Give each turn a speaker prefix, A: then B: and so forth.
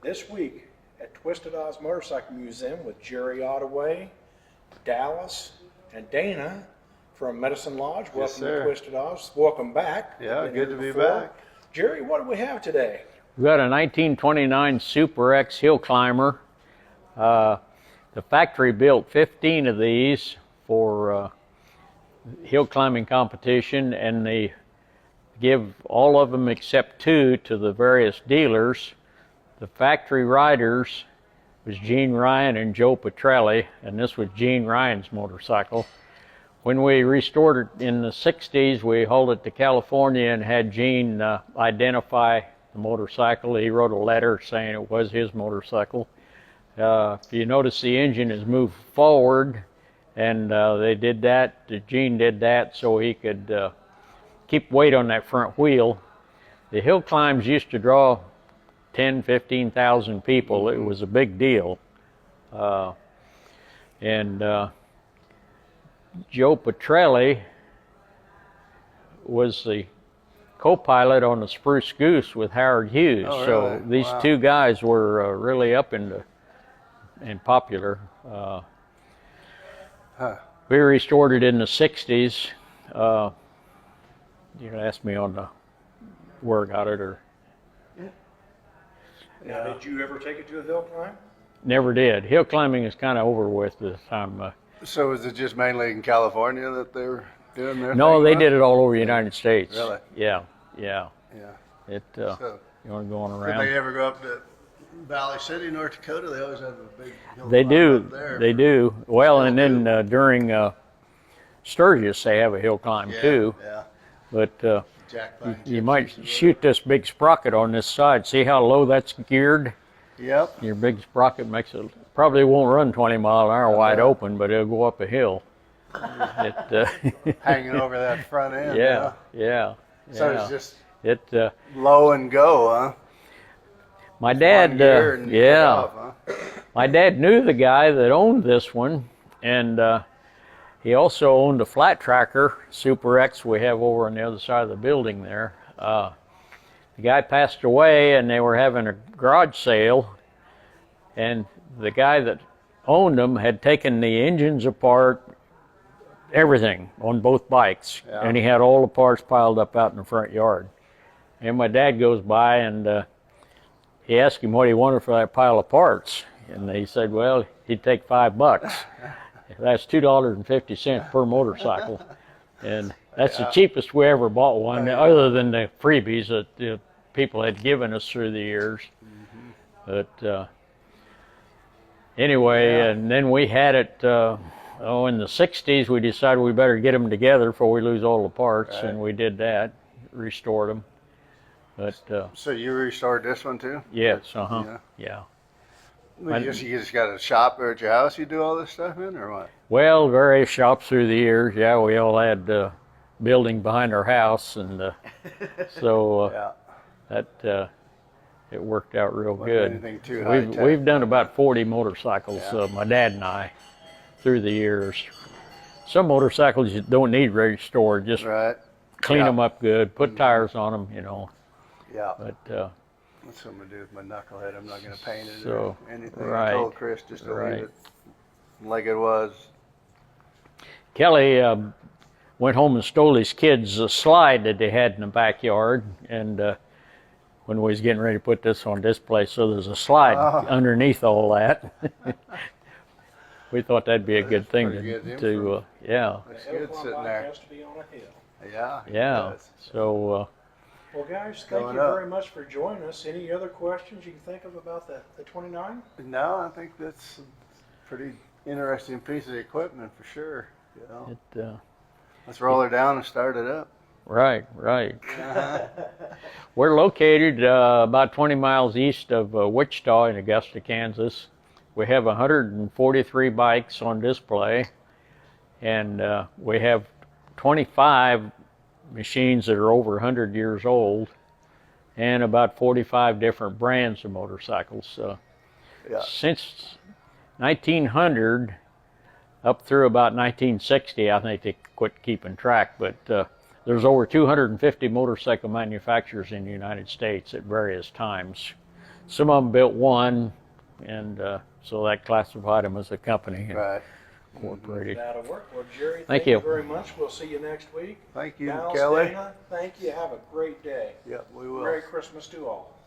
A: this week at Twisted Oz Motorcycle Museum with Jerry Ottaway, Dallas, and Dana from Medicine Lodge. Welcome to Twisted Oz. Welcome back.
B: Yeah, good to be back.
A: Jerry, what do we have today?
C: We've got a 1929 Super X hill climber. The factory built 15 of these for hill climbing competition, and they give all of them except 2 to the various dealers. The factory riders was Gene Ryan and Joe Petrelli, and this was Gene Ryan's motorcycle. When we restored it in the 60s, we hauled it to California and had Gene identify the motorcycle. He wrote a letter saying it was his motorcycle. If you notice, the engine has moved forward, and they did that. Gene did that so he could keep weight on that front wheel. The hill climbs used to draw 10, 15,000 people. It was a big deal. Joe Petrelli was the co-pilot on the Spruce Goose with Howard Hughes.
B: Oh, really?
C: So these two guys were really up and popular. We restored it in the 60s. You can ask me on where I got it, or
A: Now, did you ever take it to a hill climb?
C: never did. Hill climbing is kind of over with this time.
B: So is it just mainly in California that they were doing their
C: No,
B: thing?
C: they did it all over the United States.
B: Really?
C: Yeah.
B: Yeah.
C: It.
B: So,
C: You want to go on
B: did
C: around?
B: they ever go up to Valley City, North Dakota? They always have a big hill
C: They
B: climb
C: do.
B: up there.
C: They do. Well, and then during Sturgis, they have a hill climb too.
B: Yeah.
C: But
B: Jack Pine
C: you
B: Gypsies
C: might
B: or
C: shoot this big sprocket on this side. See how low that's geared?
B: whatever. Yep.
C: Your big sprocket makes it, probably won't run 20 mile an hour wide open, but it'll go up a hill.
B: Hanging over that front end.
C: Yeah,
B: huh?
C: yeah.
B: So
C: yeah.
B: it's just
C: It.
B: low and go, huh?
C: My dad,
B: One gear and you get off, huh?
C: my dad knew the guy that owned this one, and he also owned a flat tracker, Super X, we have over on the other side of the building there. The guy passed away, and they were having a garage sale, and the guy that owned them had taken the engines apart, everything on both bikes, and he had all the parts piled up out in the front yard. And my dad goes by, and he asked him what he wanted for that pile of parts, and he said, well, he'd take $5. That's $2.50 per motorcycle, and that's the cheapest we ever bought one, other than the freebies that the people had given us through the years. But anyway, and then we had it, in the 60s, we decided we better get them together before we lose all the parts, and we did that, restored them. But
B: So you restored this one too?
C: yes, yeah.
B: You just got a shop there at your house you do all this stuff in, or what?
C: Well, various shops through the years. Yeah, we all had building behind our house, and so that it worked out real good.
B: Anything too high tech.
C: We've done about 40 motorcycles, my dad and I, through the years. Some motorcycles you don't need restored, just clean them up good, put tires on them,
B: Yeah.
C: But
B: That's what I'm gonna do with my knucklehead. I'm not gonna paint it
C: So,
B: or anything.
C: right,
B: I told Chris just to
C: right.
B: leave it like it was.
C: Kelly went home and stole his kids a slide that they had in the backyard, and when we was getting ready to put this on display, so there's a slide underneath all that. We thought that'd be a good thing to yeah.
B: It's good sitting there.
A: Has to be on a hill.
B: Yeah. it
C: Yeah.
B: does.
C: So
A: Well, guys, thank
B: Going
A: you
B: up.
A: very much for joining us. Any other questions you can think of about the 29?
B: No, I think that's a pretty interesting piece of equipment for sure.
C: it
B: Let's roll her down and start it up.
C: right. We're located about 20 miles east of Wichita in Augusta, Kansas. We have 143 bikes on display, and we have 25 machines that are over 100 years old, and about 45 different brands of motorcycles. Since 1900 up through about 1960, I think they quit keeping track, but there's over 250 motorcycle manufacturers in the United States at various times. some of them built one, and so that classified them as a company and
B: Right.
C: incorporated.
A: That'll work. Well, Jerry,
C: Thank
A: thank
C: you.
A: you very much. We'll see you next week.
B: Thank you,
A: Dallas,
B: Kelly.
A: Dana, thank you. Have a great day.
B: Yep, we will.
A: Merry Christmas to all.